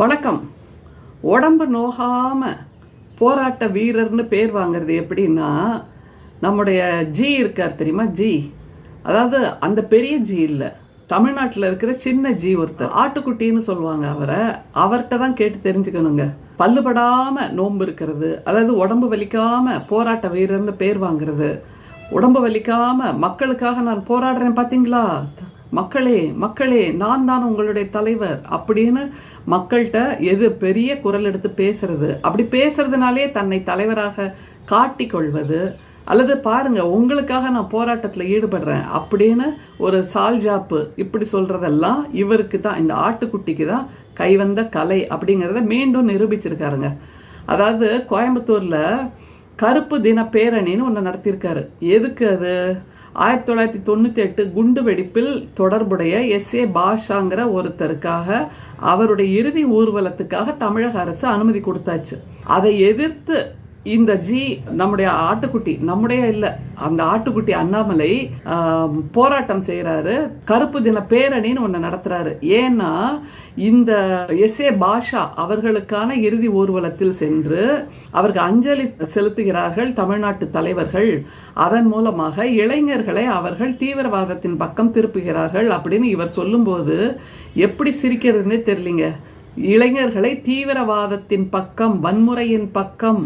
வணக்கம். உடம்பு நோகாம போராட்ட வீரர்னு பேர் வாங்குறது எப்படின்னா, நம்முடைய ஜி இருக்கார் தெரியுமா, ஜி. அதாவது அந்த பெரிய ஜி இல்லை, தமிழ்நாட்டில் இருக்கிற சின்ன ஜி ஒருத்தர், ஆட்டுக்குட்டின்னு சொல்லுவாங்க அவரை. அவர்கிட்ட தான் கேட்டு தெரிஞ்சுக்கணுங்க. பல்லுபடாம நோன்பு இருக்கிறது, அதாவது உடம்பு வலிக்காம போராட்ட வீரர்னு பேர் வாங்குறது, உடம்பு வலிக்காம மக்களுக்காக நான் போராடுறேன் பார்த்தீங்களா, மக்களே மக்களே நான் தான் உங்களுடைய தலைவர் அப்படின்னு மக்கள்கிட்ட எது பெரிய குரல் எடுத்து பேசுறது, அப்படி பேசுறதுனாலே தன்னை தலைவராக காட்டிக்கொள்வது, அல்லது பாருங்க உங்களுக்காக நான் போராட்டத்தில் ஈடுபடுறேன் அப்படின்னு ஒரு சால்ஜாப்பு இப்படி சொல்றதெல்லாம் இவருக்கு தான், இந்த ஆட்டுக்குட்டிக்கு தான் கைவந்த கலை அப்படிங்கிறத மீண்டும் நிரூபிச்சிருக்காருங்க. அதாவது கோயம்புத்தூர்ல கருப்பு தின பேரணின்னு ஒன்று நடத்தியிருக்காரு. எதுக்கு அது? 1998 குண்டு வெடிப்பில் தொடர்புடைய SA பாஷாங்கிற ஒருத்தருக்காக அவருடைய இறுதி ஊர்வலத்துக்காக தமிழக அரசு அனுமதி கொடுத்தாச்சு. அதை எதிர்த்து இந்த ஜி, நம்முடைய ஆட்டுக்குட்டி, நம்முடைய இல்லை, அந்த ஆட்டுக்குட்டி அண்ணாமலை போராட்டம் செய்யறாரு. கருப்பு தின பேரணின்னு ஒன்று நடத்துறாரு. ஏன்னா இந்த SA பாஷா அவர்களுக்கான இறுதி ஊர்வலத்தில் சென்று அவருக்கு அஞ்சலி செலுத்துகிறார்கள் தமிழ்நாட்டு தலைவர்கள். அதன் மூலமாக இளைஞர்களை அவர்கள் தீவிரவாதத்தின் பக்கம் திருப்புகிறார்கள் அப்படின்னு இவர் சொல்லும்போது எப்படி சிரிக்கிறதுனே தெரியலிங்க. இளைஞர்களை தீவிரவாதத்தின் பக்கம், வன்முறையின் பக்கம்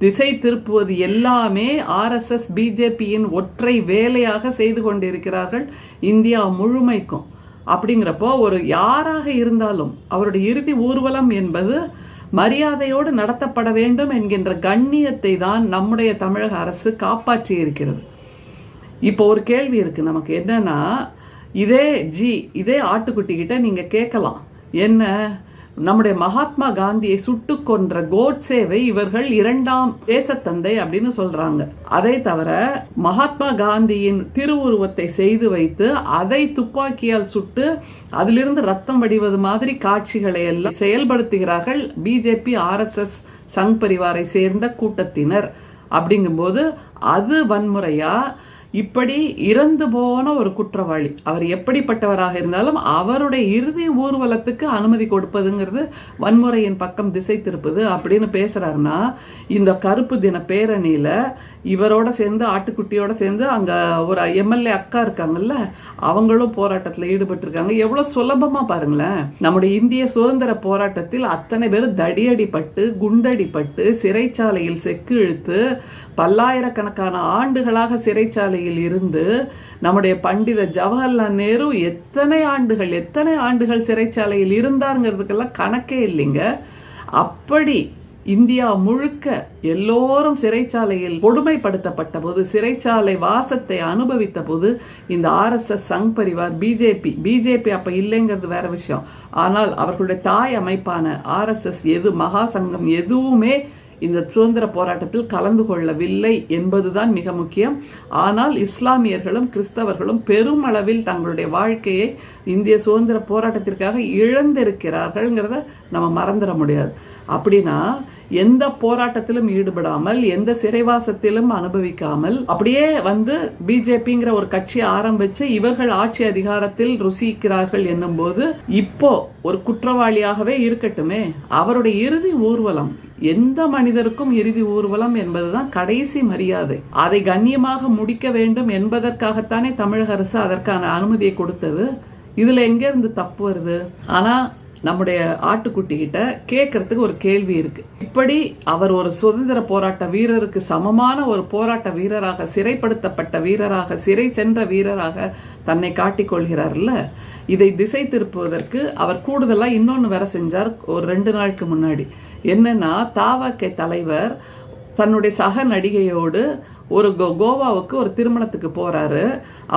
திசை திருப்புவது எல்லாமே RSS BJPயின் ஒற்றை வேலையாக செய்து கொண்டிருக்கிறார்கள் இந்தியா முழுமைக்கும். அப்படிங்கிறப்போ ஒரு யாராக இருந்தாலும் அவருடைய இறுதி ஊர்வலம் என்பது மரியாதையோடு நடத்தப்பட வேண்டும் என்கின்ற கண்ணியத்தை தான் நம்முடைய தமிழக அரசு காப்பாற்றி இருக்கிறது. இப்போ ஒரு கேள்வி இருக்கு நமக்கு, என்னன்னா இதே ஜி, இதே ஆட்டுக்குட்டி கிட்ட நீங்க கேட்கலாம், என்ன நம்முடைய மகாத்மா காந்தியை சுட்டு கொன்ற கோட்சேவை இவர்கள் இரண்டாம் தேசத்தந்தை அப்படின்னு சொல்றாங்க. அதை தவிர மகாத்மா காந்தியின் திருவுருவத்தை செய்து வைத்து அதை துப்பாக்கியால் சுட்டு அதிலிருந்து ரத்தம் வடிவது மாதிரி காட்சிகளை எல்லாம் செயல்படுத்துகிறார்கள் BJP RSS சங் பரிவாரை சேர்ந்த கூட்டத்தினர். அப்படிங்கும்போது அது வன்முறையா? இப்படி இறந்து போன ஒரு குற்றவாளி, அவர் எப்படிப்பட்டவராக இருந்தாலும் அவருடைய இறுதி ஊர்வலத்துக்கு அனுமதி கொடுப்பதுங்கிறது வன்முறையின் பக்கம் திசை திருப்புது அப்படின்னு பேசுறாருன்னா, இந்த கருப்பு தின பேரணியில இவரோட சேர்ந்து ஆட்டுக்குட்டியோட சேர்ந்து அங்க ஒரு MLA அக்கா இருக்காங்கல்ல, அவங்களும் போராட்டத்தில் ஈடுபட்டு இருக்காங்க. எவ்வளவு சுலபமா பாருங்களேன். நம்முடைய இந்திய சுதந்திர போராட்டத்தில் அத்தனை பேரும் தடியடிப்பட்டு, குண்டடிப்பட்டு, சிறைச்சாலையில் செக்கு இழுத்து, பல்லாயிரக்கணக்கான ஆண்டுகளாக சிறைச்சாலையில் இருந்து நம்முடைய பண்டித ஜவஹர்லால் நேரு எத்தனை ஆண்டுகள் சிறைச்சாலையில் இருந்தாருங்கிறதுக்கெல்லாம் கணக்கே இல்லைங்க. அப்படி இந்தியா முழுக்க எல்லோரும் சிறைச்சாலையில் கொடுமைப்படுத்தப்பட்ட போது, சிறைச்சாலை வாசத்தை அனுபவித்த போது இந்த RSS சங் பரிவார் பிஜேபி அப்ப இல்லைங்கிறது வேற விஷயம். ஆனால் அவர்களுடைய தாய் அமைப்பான RSS மகா சங்கம் எதுவுமே இந்த சுதந்திர போராட்டத்தில் கலந்து கொள்ளவில்லை என்பதுதான் மிக முக்கியம். ஆனால் இஸ்லாமியர்களும் கிறிஸ்தவர்களும் பெருமளவில் தங்களுடைய வாழ்க்கையை இந்திய சுதந்திர போராட்டத்திற்காக இழந்திருக்கிறார்கள்ங்கிறத நம்ம மறந்துட முடியாது. அப்படின்னா எந்த போராட்டத்திலும் ஈடுபடாமல், எந்த சிறைவாசத்திலும் அனுபவிக்காமல், அப்படியே பிஜேபிங்கிற ஒரு கட்சியை ஆரம்பிச்சு இவர்கள் ஆட்சி அதிகாரத்தில் ருசிக்கிறார்கள் என்னும் போது, இப்போ ஒரு குற்றவாளியாகவே இருக்கட்டுமே, அவருடைய இறுதி ஊர்வலம், எந்த மனிதருக்கும் இறுதி ஊர்வலம் என்பதுதான் கடைசி மரியாதை. அதை கண்ணியமாக முடிக்க வேண்டும் என்பதற்காகத்தானே தமிழக அரசு அதற்கான அனுமதியை கொடுத்தது. இதுல எங்க இருந்து தப்பு வருது? ஆனா நம்முடைய ஆட்டுக்குட்டி கிட்ட கேட்கறதுக்கு ஒரு கேள்வி இருக்கு. இப்படி அவர் ஒரு சுதந்திர போராட்ட வீரருக்கு சமமான ஒரு போராட்ட வீரராக, சிறைப்படுத்தப்பட்ட வீரராக, சிறை சென்ற வீரராக தன்னை காட்டிக்கொள்கிறார்ல, இதை திசை திருப்புவதற்கு அவர் கூடுதலா இன்னொன்னு வேற செஞ்சார் ஒரு 2 நாளுக்கு முன்னாடி. என்னன்னா, தாவகை தலைவர் தன்னுடைய சக நடிகையோடு ஒரு கோவாவுக்கு ஒரு திருமணத்துக்கு போறாரு.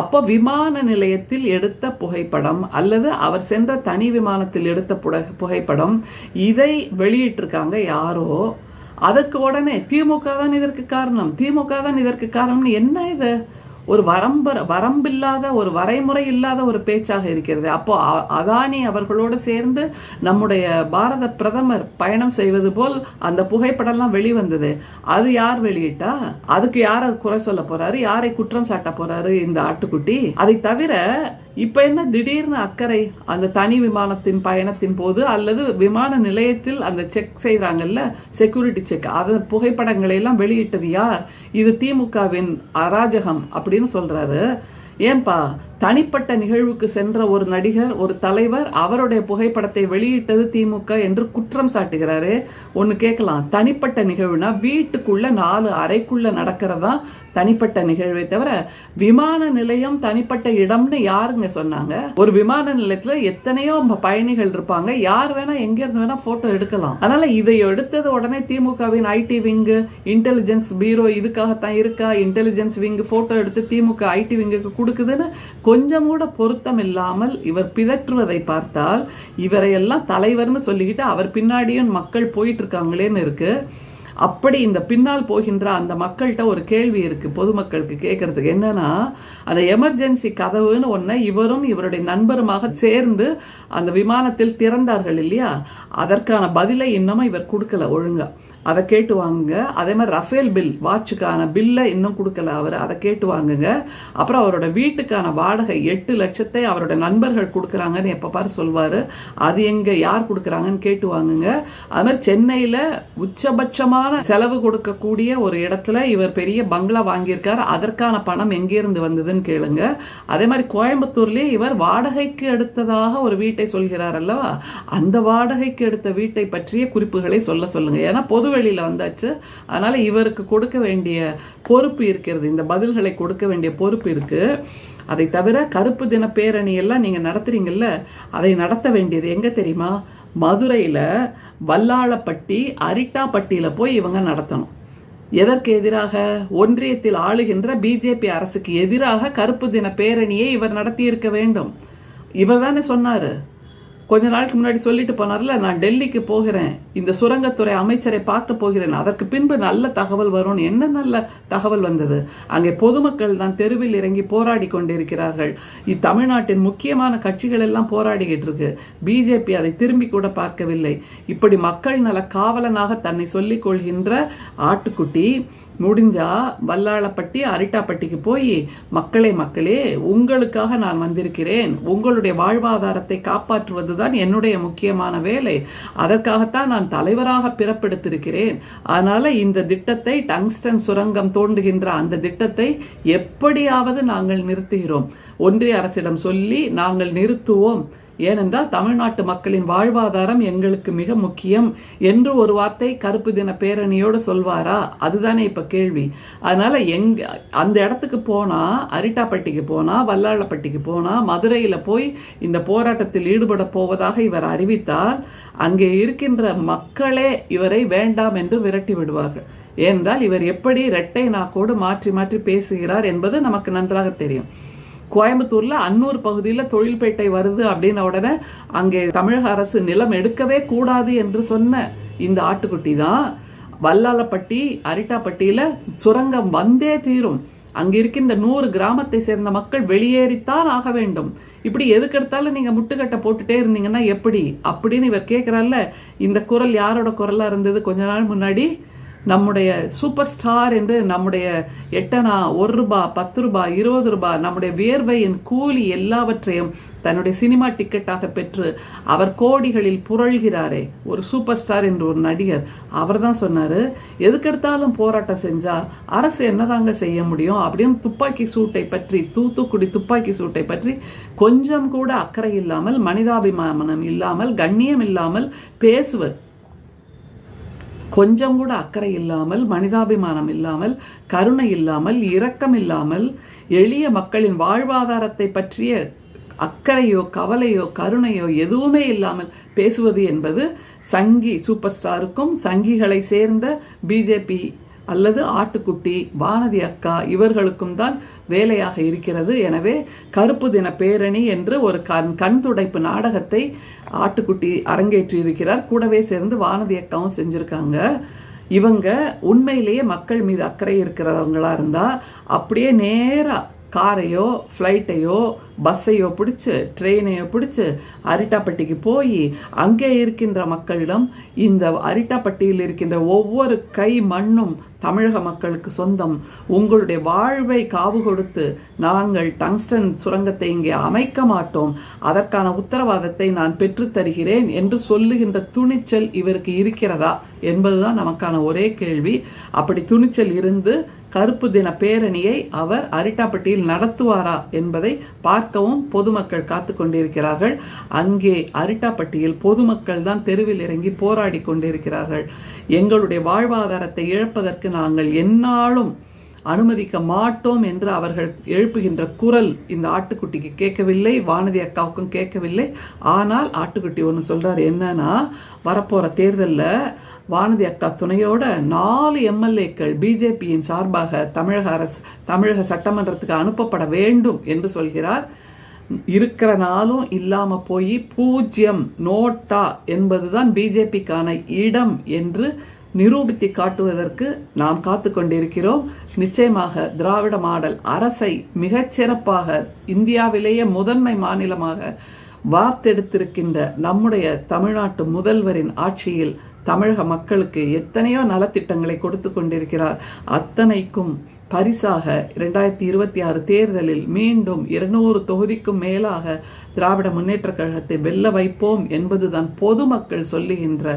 அப்போ விமான நிலையத்தில் எடுத்த புகைப்படம் அல்லது அவர் சென்ற தனி விமானத்தில் எடுத்த புகைப்படம் இதை வெளியிட்டிருக்காங்க யாரோ. அதுக்கு உடனே திமுக தான் இதற்கு காரணம். என்ன இது? ஒரு வரம்பில்லாத, ஒரு வரைமுறை இல்லாத ஒரு பேச்சாக இருக்கிறது. அப்போ அதானி அவர்களோடு சேர்ந்து நம்முடைய பாரத பிரதமர் பயணம் செய்வது போல் அந்த புகைப்படம்லாம் வெளிவந்தது. அது யார் வெளியிட்டா? அதுக்கு யாரை குறை சொல்ல போறாரு? யாரை குற்றம் சாட்ட போறாரு இந்த ஆட்டுக்குட்டி? அதை தவிர இப்ப என்ன திடீர்னு அக்கறை? அந்த தனி விமானத்தின் பயணத்தின் போது அல்லது விமான நிலையத்தில் அந்த செக் செய்யறாங்கல்ல, செக்யூரிட்டி செக், அந்த புகைப்படங்களை எல்லாம் வெளியிட்டது யார்? இது திமுகவின் அராஜகம் அப்படின்னு சொல்றாரு. ஏன்பா, தனிப்பட்ட நிகழ்வுக்கு சென்ற ஒரு நடிகர், ஒரு தலைவர், அவருடைய புகைப்படத்தை வெளியிட்டது திமுக என்று குற்றம் சாட்டுகிறாரு. ஒன்று கேட்கலாம், தனிப்பட்ட நிகழ்வுனா வீட்டுக்குள்ள 4 அறைக்குள்ள நடக்கிறதா தனிப்பட்ட நிகழ்வை தவிர விமான நிலையம் தனிப்பட்ட இடம்னு யாருங்க சொன்னாங்க? ஒரு விமான நிலையத்துல எத்தனையோ பயணிகள் இருப்பாங்க, யார் வேணா எங்க இருந்து வேணா போட்டோ எடுக்கலாம். அதனால இதை எடுத்தது உடனே திமுகவின் ஐடி விங்கு, இன்டெலிஜென்ஸ் பீரோ இதுக்காகத்தான் இருக்கா? இன்டெலிஜென்ஸ் விங் போட்டோ எடுத்து திமுக ஐடி விங்குக்கு கொடுக்குதுன்னு கொஞ்சம் கூட பொருத்தம் இல்லாமல் இவர் பிதற்றுவதை பார்த்தால், இவரையெல்லாம் தலைவர்னு சொல்லிக்கிட்டு அவர் பின்னாடியும் மக்கள் போயிட்டு இருக்காங்களேன்னு இருக்கு. அப்படி இந்த பின்னால் போகின்ற அந்த மக்கள்கிட்ட ஒரு கேள்வி இருக்கு, பொதுமக்களுக்கு கேட்கறதுக்கு. என்னன்னா, அந்த எமர்ஜென்சி கதவுன்னு ஒன்றை இவரும் இவருடைய நண்பருமாக சேர்ந்து அந்த விமானத்தில் திறந்தார்கள் இல்லையா, அதற்கான பதிலை இன்னமும் இவர் கொடுக்கல ஒழுங்கா. அதை கேட்டு வாங்குங்க. அதே மாதிரி ரஃபேல் பில், வாட்சுக்கான பில்லை இன்னும் கொடுக்கல அவர், அதை கேட்டு வாங்குங்க. அப்புறம் அவரோட வீட்டுக்கான வாடகை 8 லட்சத்தை அவரோட நண்பர்கள் கொடுக்குறாங்கன்னு எப்போ பாரு சொல்வார், அது எங்கே, யார் கொடுக்குறாங்கன்னு கேட்டு வாங்குங்க. அது மாதிரி சென்னையில் உச்சபட்சமான செலவு கொடுக்கக்கூடிய ஒரு இடத்துல இவர் பெரிய பங்களா வாங்கியிருக்கார், அதற்கான பணம் எங்கேருந்து வந்ததுன்னு கேளுங்க. அதே மாதிரி கோயம்புத்தூர்லேயே இவர் வாடகைக்கு எடுத்ததாக ஒரு வீட்டை சொல்கிறார் அல்லவா, அந்த வாடகைக்கு எடுத்த வீட்டை பற்றிய குறிப்புகளை சொல்லுங்க. ஏன்னா பொது வெளியில வந்தாச்சு, அதனால இவருக்கு கொடுக்க வேண்டிய பொறுப்பு இருக்கிறது, இந்த பதில்களை கொடுக்க வேண்டிய பொறுப்பு இருக்கு. அதை தவிர கருப்பு தின பேரணி எல்லாம் நீங்க நடத்துறீங்கல்ல, அதை நடத்த வேண்டியது எங்க தெரியுமா? மதுரையில வல்லாளப்பட்டி, அரிட்டாப்பட்டியில போய் இவங்க நடத்தணும். எதற்கு எதிராக? ஒன்றியத்தில் ஆளுகின்ற பிஜேபி அரசுக்கு எதிராக கருப்பு தின பேரணியை இவர் நடத்தி இருக்க வேண்டும். இவர் தானே சொன்னாரு, கொஞ்ச நாளுக்கு முன்னாடி சொல்லிட்டு போனார்ல, நான் டெல்லிக்கு போகிறேன், இந்த சுரங்கத்துறை அமைச்சரை பார்க்க போகிறேன், அதற்கு பின்பு நல்ல தகவல் வரும். என்ன நல்ல தகவல் வந்தது? அங்கே பொதுமக்கள் தான் தெருவில் இறங்கி போராடி கொண்டிருக்கிறார்கள். தமிழ்நாட்டின் முக்கியமான கட்சிகள் எல்லாம் போராடிக்கிட்டு இருக்கு, பிஜேபி அதை திரும்பி கூட பார்க்கவில்லை. இப்படி மக்கள் நல காவலனாக தன்னை சொல்லிக் கொள்கின்ற ஆட்டுக்குட்டி முடிஞ்சா வல்லாளப்பட்டி, அரிட்டாப்பட்டிக்கு போய் மக்களே உங்களுக்காக நான் வந்திருக்கிறேன், உங்களுடைய வாழ்வாதாரத்தை காப்பாற்றுவதுதான் என்னுடைய முக்கியமான வேலை, அதற்காகத்தான் நான் தலைவராக பிறப்பெடுத்திருக்கிறேன். அதனால இந்த திட்டத்தை, டங்ஸ்டன் சுரங்கம் தோண்டுகின்ற அந்த திட்டத்தை எப்படியாவது நாங்கள் நிறுத்துகிறோம், ஒன்றிய அரசிடம் சொல்லி நாங்கள் நிறுத்துவோம், ஏனென்றால் தமிழ்நாட்டு மக்களின் வாழ்வாதாரம் எங்களுக்கு மிக முக்கியம் என்று ஒரு வார்த்தை கருப்பு தின பேரணியோடு சொல்வாரா? அதுதானே இப்ப கேள்வி. அதனால அந்த இடத்துக்கு போனா, அரிட்டாப்பட்டிக்கு போனா, வல்லாளப்பட்டிக்கு போனா, மதுரையில போய் இந்த போராட்டத்தில் ஈடுபட போவதாக இவர் அறிவித்தால் அங்கே இருக்கின்ற மக்களே இவரை வேண்டாம் என்று விரட்டி விடுவார்கள். ஏனென்றால் இவர் எப்படி இரட்டை நாக்கோடு மாற்றி மாற்றி பேசுகிறார் என்பது நமக்கு நன்றாக தெரியும். கோயம்புத்தூர்ல அன்னூர் பகுதியில் தொழில்பேட்டை வருது அப்படின்ன உடனே அங்கே தமிழக அரசு நிலம் எடுக்கவே கூடாது என்று சொன்ன இந்த ஆட்டுக்குட்டி தான் வல்லாளப்பட்டி, அரிட்டாப்பட்டியில சுரங்கம் வந்தே தீரும், அங்க இருக்கின்ற 100 கிராமத்தை சேர்ந்த மக்கள் வெளியேறித்தான் ஆக வேண்டும், இப்படி எதுக்கெடுத்தாலும் நீங்க முட்டுக்கட்டை போட்டுட்டே இருந்தீங்கன்னா எப்படி அப்படின்னு இவர் கேட்கிறார்ல. இந்த குரல் யாரோட குரலா இருந்தது? கொஞ்ச நாள் முன்னாடி நம்முடைய சூப்பர் ஸ்டார் என்று நம்முடைய 8 அணா, 1 ரூபாய், 10 ரூபாய், 20 ரூபாய், நம்முடைய வியர்வையின் கூலி எல்லாவற்றையும் தன்னுடைய சினிமா டிக்கெட்டாக பெற்று அவர் கோடிகளில் புரள்கிறாரே ஒரு சூப்பர் ஸ்டார் என்று ஒரு நடிகர், அவர் தான் சொன்னாரு, எதுக்கெடுத்தாலும் போராட்டம் செஞ்சா அரசு என்னதாங்க செய்ய முடியும் அப்படின்னு துப்பாக்கி சூட்டை பற்றி, தூத்துக்குடி துப்பாக்கி சூட்டை பற்றி கொஞ்சம் கூட அக்கறை இல்லாமல், மனிதாபிமானம் இல்லாமல், கண்ணியம் இல்லாமல் பேசுவது, கொஞ்சம் கூட அக்கறை இல்லாமல், மனிதாபிமானம் இல்லாமல், கருணை இல்லாமல், இரக்கம் இல்லாமல், எளிய மக்களின் வாழ்வாதாரத்தை பற்றிய அக்கறையோ கவலையோ கருணையோ எதுவுமே இல்லாமல் பேசுவது என்பது சங்கி சூப்பர் ஸ்டாருக்கும் சங்கிகளை சேர்ந்த பிஜேபி அல்லது ஆட்டுக்குட்டி வானதி அக்கா இவர்களுக்கும் தான் வேலையாக இருக்கிறது. எனவே கருப்பு தின பேரணி என்று ஒரு கண் துடைப்பு நாடகத்தை ஆட்டுக்குட்டி அரங்கேற்றி இருக்கிறார். கூடவே சேர்ந்து வானதி அக்காவும் செஞ்சிருக்காங்க. இவங்க உண்மையிலேயே மக்கள் மீது அக்கறை இருக்கிறவங்களா இருந்தா அப்படியே நேரா காரையோ ஃப்ளைட்டையோ பஸ்ஸையோ பிடிச்சி ட்ரெயினையோ பிடிச்சி அரிட்டாப்பட்டிக்கு போய் அங்கே இருக்கின்ற மக்களிடம் இந்த அரிட்டாப்பட்டியில் இருக்கின்ற ஒவ்வொரு கை மண்ணும் தமிழக மக்களுக்கு சொந்தம், உங்களுடைய வாழ்வை காவு கொடுத்து நாங்கள் டங்ஸ்டன் சுரங்கத்தை இங்கே அமைக்க மாட்டோம், அதற்கான உத்தரவாதத்தை நான் பெற்றுத்தருகிறேன் என்று சொல்லுகின்ற துணிச்சல் இவருக்கு இருக்கிறதா என்பதுதான் நமக்கான ஒரே கேள்வி. அப்படி துணிச்சல் இருந்து கருப்பு தின பேரணியை அவர் அரிட்டாப்பட்டியில் நடத்துவாரா என்பதை பார்க்கவும் பொதுமக்கள் காத்து கொண்டிருக்கிறார்கள். அங்கே அரிட்டாப்பட்டியில் பொதுமக்கள் தான் தெருவில் இறங்கி போராடி கொண்டிருக்கிறார்கள். எங்களுடைய வாழ்வாதாரத்தை இழப்பதற்கு நாங்கள் எந்நாளும் அனுமதிக்க மாட்டோம் என்று அவர்கள் எழுப்புகின்ற குரல் இந்த ஆட்டுக்குட்டிக்கு கேட்கவில்லை, வானதி அக்காவுக்கும் கேட்கவில்லை. ஆனால் ஆட்டுக்குட்டி ஒன்று சொல்றாரு, என்னன்னா வரப்போற தேர்தலில் வானதி அக்கா துணையோட 4 எம்எல்ஏக்கள் பிஜேபியின் சார்பாக தமிழக சட்டமன்றத்துக்கு அனுப்பப்பட வேண்டும் என்று சொல்கிறார். இருக்கிற நாளும் இல்லாம போய் 0 நோட்டா என்பதுதான் பிஜேபிக்கான இடம் என்று நிரூபித்து காட்டுவதற்கு நாம் காத்து கொண்டிருக்கிறோம். நிச்சயமாக திராவிட மாடல் அரசை மிகச்சிறப்பாக இந்தியாவிலேயே முதன்மை மாநிலமாக வார்த்தெடுத்திருக்கின்ற நம்முடைய தமிழ்நாட்டு முதல்வரின் ஆட்சியில் தமிழக மக்களுக்கு எத்தனையோ நலத்திட்டங்களை கொடுத்து கொண்டிருக்கிறார். அத்தனைக்கும் பரிசாக 2026 தேர்தலில் மீண்டும் 200 தொகுதிக்கும் மேலாக திராவிட முன்னேற்ற கழகத்தை வெல்ல வைப்போம் என்பதுதான் பொதுமக்கள் சொல்லுகின்ற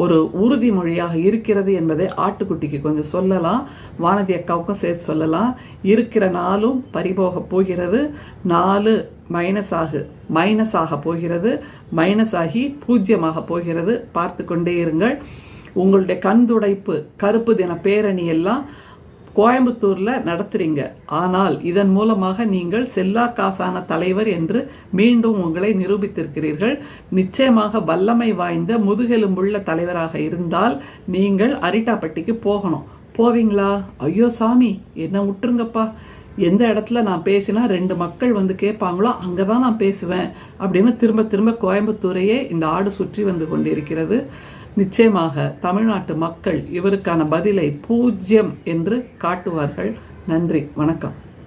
ஒரு உறுதிமொழியாக இருக்கிறது என்பதை ஆட்டுக்குட்டிக்கு கொஞ்சம் சொல்லலாம், வானதி அக்காவுக்கும் சேர்த்து சொல்லலாம். இருக்கிற நாளும் பறிபோக போகிறது. 4 மைனஸாக போகிறது, மைனஸாகி 0 போகிறது. பார்த்து கொண்டே இருங்கள். உங்களுடைய கண்துடைப்பு கருப்பு தின பேரணி எல்லாம் கோயம்புத்தூர்ல நடத்துறீங்க. ஆனால் இதன் மூலமாக நீங்கள் செல்லா காசான தலைவர் என்று மீண்டும் உங்களை நிரூபித்திருக்கிறீர்கள். நிச்சயமாக வல்லமை வாய்ந்த முதுகெலும்புள்ள தலைவராக இருந்தால் நீங்கள் அரிட்டாப்பட்டிக்கு போகணும். போவீங்களா? ஐயோ சாமி, என்ன விட்டுருங்கப்பா, எந்த இடத்துல நான் பேசினா 2 மக்கள் வந்து கேட்பாங்களோ அங்கதான் நான் பேசுவேன் அப்படின்னு திரும்ப திரும்ப கோயம்புத்தூரையே இந்த ஆடு சுற்றி வந்து கொண்டிருக்கிறது. நிச்சயமாக தமிழ்நாட்டு மக்கள் இவருக்கான பதிலை 0 என்று காட்டுவார்கள். நன்றி, வணக்கம்.